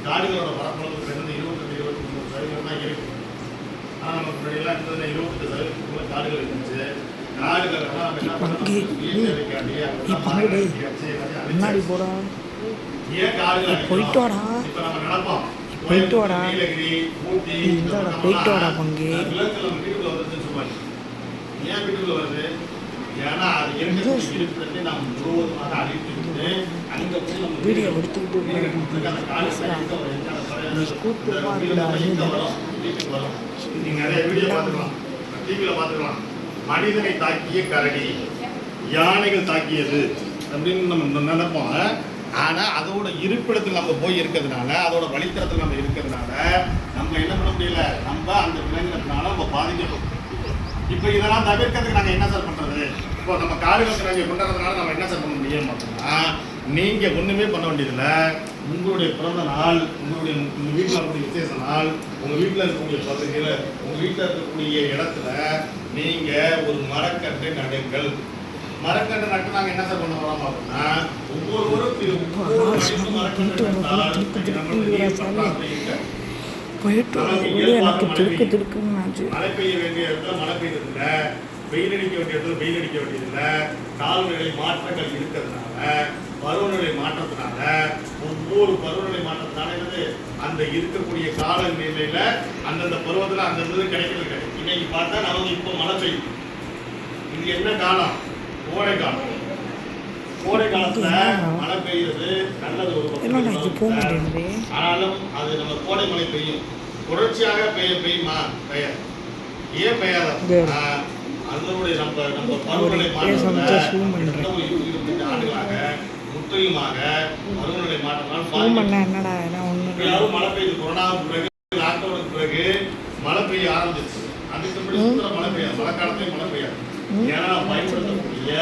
காடுகளோட பரப்பளவுக்கு வந்து 22-23% தான் இருக்கு. ஆனால் நமக்கு முன்னாடியெல்லாம் இருந்தது 28% காடுகள் இருந்துச்சு. காடுகள் எல்லாம் நம்ம என்ன பண்ணோம்? ஏன் காடுகள் போயிட்டு வாடா, இப்போ நம்ம நடப்போம் போயிட்டு வாடா, நீலகிரி, ஊட்டி, போயிட்டு வாடா பங்கு. விலங்குகள் நம்ம வீட்டுக்குள்ள வருதுன்னு சொல்லுவாங்க. ஏன் வீட்டுக்குள்ள வருது? ஏன்னா அது இருக்கிறதே நாம் முழுவதுமாக அழித்து விட்டு அங்கே போய் நம்ம வீடியோ எடுத்துக்கிட்டு வரும். நீங்க நிறைய வீடியோ பார்த்துக்கலாம், டிவியில் பார்த்துக்கலாம். மனிதனை தாக்கிய கரடி, யானைகள் தாக்கியது அப்படின்னு நம்ம நினைப்போம். ஆனால் அதோட இருப்பிடத்தில் நம்ம போய் இருக்கிறதுனால, அதோட வழித்தடத்தில் நம்ம இருக்கிறதுனால நம்ம என்ன பண்ண முடியல, நம்ம அந்த விலங்கினத்தினால நம்ம பாதிக்கப்படும். இப்போ இதெல்லாம் தவிர்க்கிறதுக்கு நாங்கள் என்ன சார் பண்ணுறது? இப்போ நம்ம காடுகளுக்கு நாங்கள் கொண்டாடுறதுனால நம்ம என்ன சார் பண்ண முடியும் அப்படின்னா, நீங்கள் ஒன்றுமே பண்ண வேண்டியதில்லை. உங்களுடைய பிறந்த நாள், உங்கள் வீட்டில் இருக்கக்கூடிய விசேஷ நாள், உங்கள் வீட்டில் இருக்கக்கூடிய பகுதியில், உங்கள் வீட்டில் இருக்கக்கூடிய இடத்துல நீங்கள் ஒரு மரக்கன்றை நடுங்கள். மரக்கன்று நட்டு நாங்கள் என்ன சார் பண்ண வரோம் அப்படின்னா, ஒவ்வொருவரும் மழை பெய்ய வேண்டிய இடத்துல மழை பெய்யறதில்லை, வெயில் அடிக்க வேண்டிய இடத்துல வெயில் அடிக்க வேண்டியதில்லை. காலநிலை மாற்றங்கள் இருக்கிறதுனால, பருவநிலை மாற்றத்தினால, ஒவ்வொரு பருவநிலை மாற்றத்தினால என்னது, அந்த இருக்கக்கூடிய காலநிலையில அந்தந்த பருவத்தில் அந்த இது கிடைக்கிறது. இன்னைக்கு பார்த்தா நமக்கு இப்போ மழை பெய்யும். இது என்ன காலம்? கோடை காலம். கோடை காலத்துல மழை பெய்யுறது நல்லது ஒரு பக்கம். ஆனாலும் அது நம்ம கோடை மழை பெய்யும், தொடர்ச்சியாக பெய்யுமா? பெய்யாது. ஏன் பெய்யாத? அதனுடைய நம்ம பருவநிலை மாற்றத்துல ஆண்டுகளாக முற்றிலுமாக பருவநிலை மாற்றத்தால் யாரும் மழை பெய்யுது. கொரோனாவுக்கு பிறகு, லாக்டவுனுக்கு பிறகு மழை பெய்ய ஆரம்பிச்சிச்சு. அதுக்கு மழை பெய்யாது, மழை காலத்தையும் மழை பெய்யாது. ஏன்னா நாம் பயன்படுத்தக்கூடிய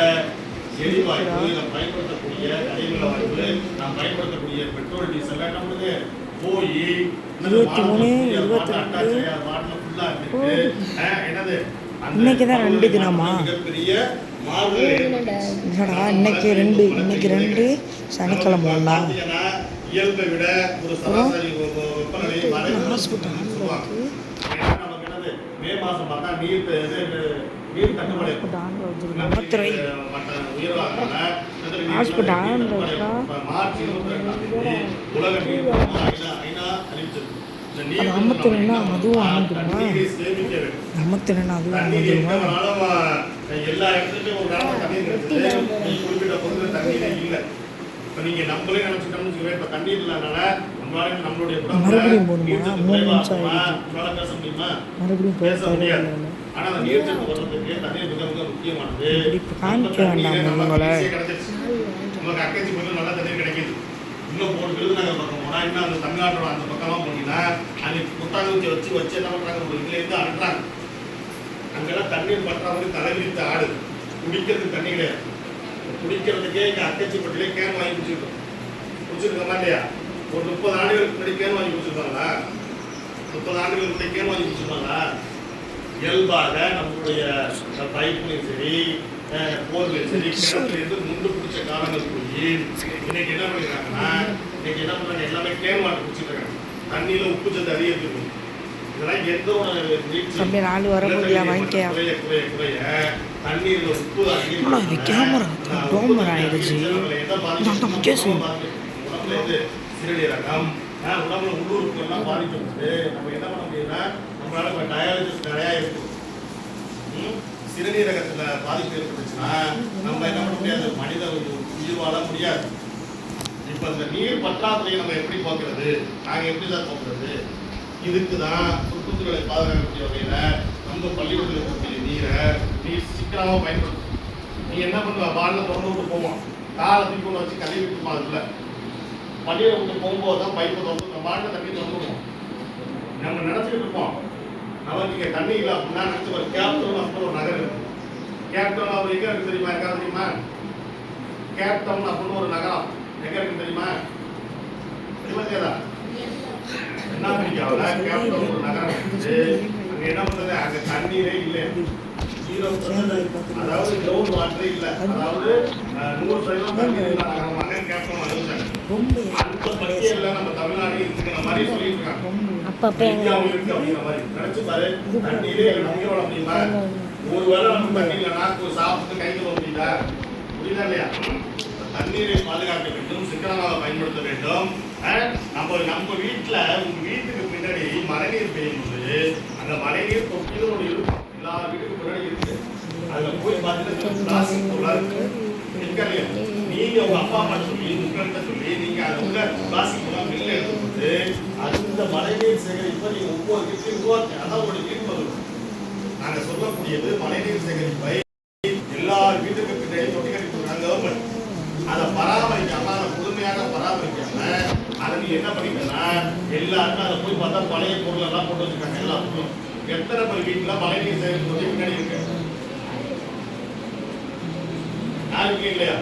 எரிவாயு, நாம் பயன்படுத்தக்கூடிய கனிம வாயு, நாம் பயன்படுத்தக்கூடிய பெட்ரோல், டீசல் என்ன பண்ணுது, போய் என்னது இன்னைக்கு தான் 2 தினமா? மிகப்பெரிய மாறுதல். இன்னைக்கு 2 சனிக்கிழமை. இயல்பை விட ஒரு சராசரி வெப்பநிலை மே மாசம் பார்த்தா நீர் தட்டுப்பாடு மார்ச் 22 உலக நீர் ஐநா அறிவிச்சிருக்கு. அமர்த்தினா அதுவும் அமர்ந்துருமா? அமர்த்தினா அதுவும் அமர்ந்துருமா? எல்லா இடத்துலையும் ஒரு காலம் தண்ணீர் இருக்குது, குறிப்பிட்ட பொருள் தண்ணீரே இல்லை. இப்போ நீங்கள் நம்மளே நினச்சிட்டோம்னு வச்சுக்கோங்க, இப்போ தண்ணீர் இல்லாதனால நம்மளுடைய மறுபடியும் போகணுமா? 3 நிமிஷம் உங்களால் பேச முடியுமா? மறுபடியும் பேச முடியாது. ஆனால் அந்த நீர் சத்து வர்றதுக்கு தண்ணீர் மிக மிக முக்கியமானது. இப்போ காமிக்க வேண்டாம் உங்களை. உங்களுக்கு அக்கச்சி மட்டும் நல்லா தண்ணீர் கிடைக்கிது. இன்னும் போட்டு விருதுநகர் பக்கம் போனால், இன்னும் அந்த தமிழ்நாட்டோட அந்த பக்கமாக போனீங்கன்னா அன்னைக்கு புத்தாங்கூச்சி வச்சு என்ன பண்ணுறாங்க, ஒரு இதுலேருந்து அனுப்புறாங்க. அங்கெல்லாம் தண்ணீர் பற்றாம தலைவிரித்து ஆடுது. குடிக்கிறதுக்கு தண்ணி கிடையாது. குடிக்கிறதுக்கே இங்கே அக்கச்சிப்பட்டிலே கேன் வாங்கி குடிச்சிருக்கோமா இல்லையா? ஒரு 30 ஆண்டுகளுக்கு முன்னாடி கேன் வாங்கி குடிச்சிருப்பாங்களா? 30 ஆண்டுகளுக்கு முன்னாடி கேன் வாங்கி குடிச்சிருப்பாங்களா? இயல்பாக நம்மளுடைய பைப்லையும் சரி, போர்லையும் சரி, கிணத்துலேருந்து முண்டு பிடிச்ச காலங்கள் போய் இன்னைக்கு என்ன பண்ணிடுறாங்கன்னா, இன்னைக்கு என்ன பண்ணுறாங்க, எல்லாமே கேன் வாட்டர் குடிச்சிட்டு இருக்காங்க. தண்ணியில் உப்பு சத்து அதிகரிச்சிருக்கும். இதெல்லாம் எந்த ஒரு குறைய தண்ணீரில் உப்பு சிறுநீரகம் உடம்புல உள்ளுறுப்புகள்லாம் பாதிக்கப்பட்டு நம்ம என்ன பண்ண முடியும்னா, நம்மளால இப்போ டயாலிசிஸ் நிறையா இருக்கும். சிறுநீரகத்தில் பாதிப்பு ஏற்பட்டுச்சுன்னா நம்ம என்ன பண்ண முடியாது, மனித உயிர் வாழ முடியாது. இப்போ இந்த நீர் பற்றாக்குறையை நம்ம எப்படி போக்குறது, நாங்கள் எப்படி தான் போக்குறது? இதுக்கு தான் சுற்றுச்சூழலை பாதுகாக்கக்கூடிய வகையில் நம்ம பள்ளிக்கூடத்தில் இருக்கக்கூடிய நீர் சிக்கனமாக பயன்படுத்தும். நீ என்ன பண்ணுவ, பாலில் திறந்து விட்டு போவோம், காலை தூக்கி கொண்டு வச்சு கழுவி விட்டுமா? அதுல பள்ளியை விட்டு போகும்போது தான் பைப்பை திறந்து நம்ம பாலில் தண்ணி திறந்துடுவோம். நம்ம நினச்சிக்கிட்டு இருப்போம், நமக்கு இங்கே தண்ணி இல்லை அப்படின்னா நினச்சி ஒரு கேப்டவுன் அப்படின்னு ஒரு நகர் இருக்கு. கேப்டவுன் அவர் எங்கே இருக்கு தெரியுமா? யாருக்காவது தெரியுமா? கேப்டவுன் அப்படின்னு ஒரு நகரம் எங்கே இருக்கு தெரியுமா? தெரியுமா? தென்னாப்பிரிக்காவில் கேப்டவுன் ஒரு நகரம் இருந்துச்சு. அங்கே என்ன பண்ணுறது, அங்கே தண்ணீரே இல்லை, 0%. அதாவது கிரவுண்ட் வாட்டரே இல்லை. அதாவது 100% தண்ணீர் இல்லை நகரம். அங்கே கேப்டவுன் அறிவிச்சாங்க. ரொம்ப அந்த பட்டியல்ல நம்ம தமிழ்நாடு இருக்கிற மாதிரி சொல்லிட்டு இருக்காங்க. அப்போ இந்தியாவும் இருக்கு அப்படிங்கிற மாதிரி நினைச்சு பாரு. தண்ணீரே உயிரோட அப்படின்னா ஒரு வேளை நம்ம தண்ணீர் இல்லைன்னா சாப்பிட்டு கை கழுவ முடியுதா? புரியுதா இல்லையா? தண்ணீரை பாதுகாக்க வேண்டும், சிக்கனமாக பயன்படுத்த வேண்டும். நம்ம வீட்டுல உங்க வீட்டுக்கு பின்னாடி மழைநீர் பெய்யும் போது அந்த மழைநீர் தொட்டிலும் ஒன்று இருக்கும். எல்லா வீட்டுக்கு பின்னாடி இருக்கு. அதுல போய் பார்த்துட்டு பிளாஸ்டிக் பொருளா இருக்கு. நீங்க உங்க அப்பா அம்மா சொல்லி உங்கள்கிட்ட சொல்லி நீங்க அதை உள்ள பிளாஸ்டிக் பொருளா வெளில எடுத்துட்டு அந்த மழைநீர் சேகரிப்பை நீங்க ஒவ்வொரு வீட்லையும் உருவாக்கி அதான் உங்களுடைய வீட்டு வரும். நாங்க சொல்லக்கூடியது மழைநீர் சேகரிப்பை எல்லா வீட்டுக்கு பின்னாடி தொட்டி கட்டி கொடுக்குறாங்க கவர்மெண்ட். அதை பராமரிக்காம அதை முழுமையாக பராமரிக்காம அதை நீ என்ன பண்ணிட்டேன்னா எல்லாருக்கும் அதை போய் பார்த்தா பழைய பொருள் எல்லாம் போட்டு வச்சிருக்காங்க. எல்லா பொருளும் எத்தனை பேர் வீட்டுல மழைநீர் சேகரிப்பு தொட்டி பின்னாடி இருக்கு? யாருக்கு இல்லையா?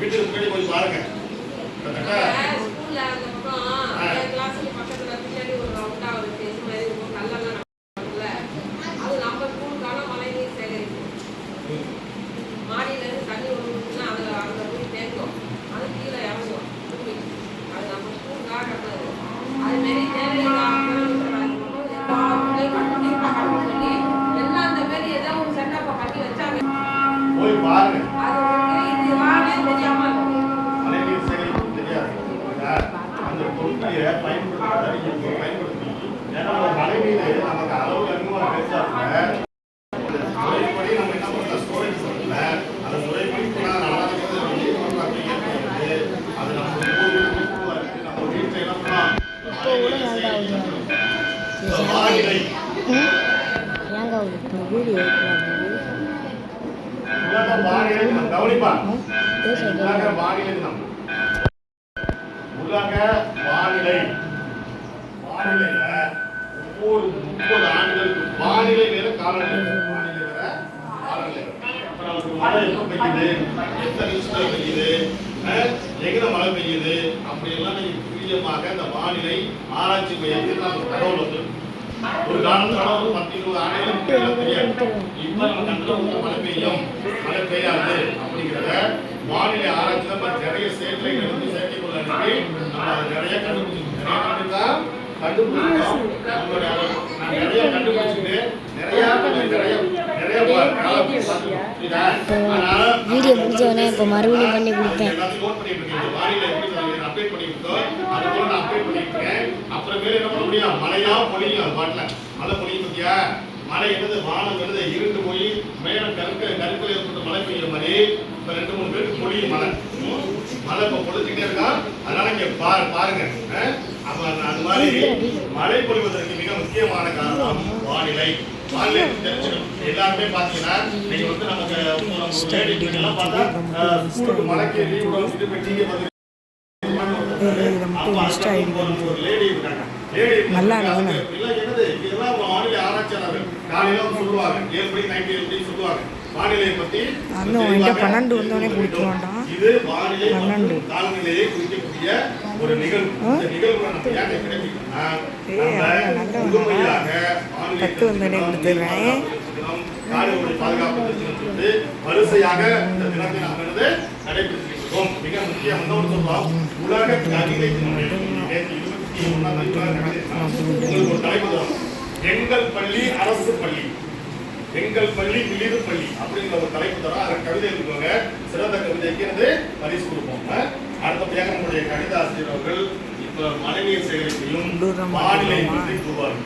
வீட்டுக்கு பின்னாடி போய் பாருங்க. போய் பாருங்க. மழைநீர் சேகரிப்பு தெரியாது. அந்த தொட்டியை பயன்படுத்தி ஏன்னா மழைநீர் நமக்கு அளவு அதிகமாக பேசாம முறைப்படி நம்ம என்ன பண்ணலாம் ஸ்டோரேஜ் பண்ணல. அந்த முறைப்படி நல்லா அது நம்ம நம்ம வீட்டில் என்ன பண்ணலாம் வானிலை உலக வானிலை தினம் கவனிப்பா. உலக வானிலை தினம் உலக வானிலை வானிலையில ஒவ்வொரு 30 ஆண்டுகளுக்கு வானிலை வேற காலநிலை வானிலை வேற காலநிலை. இப்ப நமக்கு மழை எப்ப பெய்யுது, எத்தனை நிமிஷத்துல பெய்யுது, எங்க மழை பெய்யுது அப்படி எல்லாம் நீங்க துல்லியமாக இந்த வானிலை ஆராய்ச்சி மையத்தில் நமக்கு தகவல் வந்து ஒரு காலத்துல 10-20 ஆண்டுகளுக்கு தெரியாது. இப்ப நம்ம கண்ட்ரோல் மழை பெய்யும் மழை பெய்யாது அப்படிங்கிறத வானிலை ஆராய்ச்சியில நிறைய சேட்டலைட் வந்து செயற்கைக்கோள் அனுப்பி நம்ம நிறைய கண்டுபிடிச்சிருக்கோம். நிறைய கண்டுபிடிச்சிட்டு வீடியோ முடிஞ்சவொடனே இப்போ மறுபடியும் பண்ணி கொடுப்பேன். அப்டேட் பண்ணிருக்கோம். அது போல நான் அப்டேட் பண்ணிருக்கேன். அப்புறமேல என்ன பண்ண முடியும்? மழையா பொழியும். பாட்டுல மழை பொழியும் பத்தியா? மழை என்னது வானம் என்னது இருண்டு போய் மேலும் கருக்கள் ஏற்பட்டு மழை பெய்யுற மாதிரி இப்ப 2-3 பேருக்கு பொழியும் மழை. மழை இப்ப பொழிச்சுட்டே இருக்கா. அதனால இங்க பாருங்க. அப்ப அந்த மாதிரி மழை பொழிவதற்கு மிக முக்கியமான காரணம் வானிலை. வானிலை தெரிஞ்சுக்கணும். எல்லாருமே பாத்தீங்கன்னா நீங்க வந்து நமக்கு எல்லாம் பார்த்தா ஸ்கூலுக்கு மழைக்கு லீவ் விட்டு போயிட்டீங்க. நல்லா இல்லைன்னு வானிலை ஆராய்ச்சியாளர்கள் காலையில சொல்லுவாங்க 7 மணி நைட் 7 மணி சொல்லுவாங்க வானிலையை பத்தி. அந்த 12 வந்தோடனே குடிக்க வேண்டாம். இது வானிலை காலநிலையை குறிக்கக்கூடிய ஒரு நிகழ்வு. இந்த நிகழ்வு நம்ம ஏன் கிடைக்குதுன்னா முழுமையாக காடுகளை பாதுகாப்பு சொல்லிட்டு வரிசையாக இந்த தினத்தை நாம் கடைபிடிச்சிருக்கோம். மிக முக்கியமான ஒரு சொல்றோம் உலக கவிதை தினம். உங்களுக்கு ஒரு தலைப்பு தரும். எங்கள் பள்ளி அரசு பள்ளி, எங்கள் பள்ளி விளிது பள்ளி அப்படிங்கிற ஒரு தலைப்பு தரும். அதை கவிதை எழுதுவாங்க. சிறந்த கவிதைக்கு பரிசு கொடுப்போம். அடுத்தபடியாக நம்முடைய கணித ஆசிரியர் அவர்கள் இப்ப மழைநீர் சேகரிப்பையும் வானிலை பற்றி கூறுவார்கள்.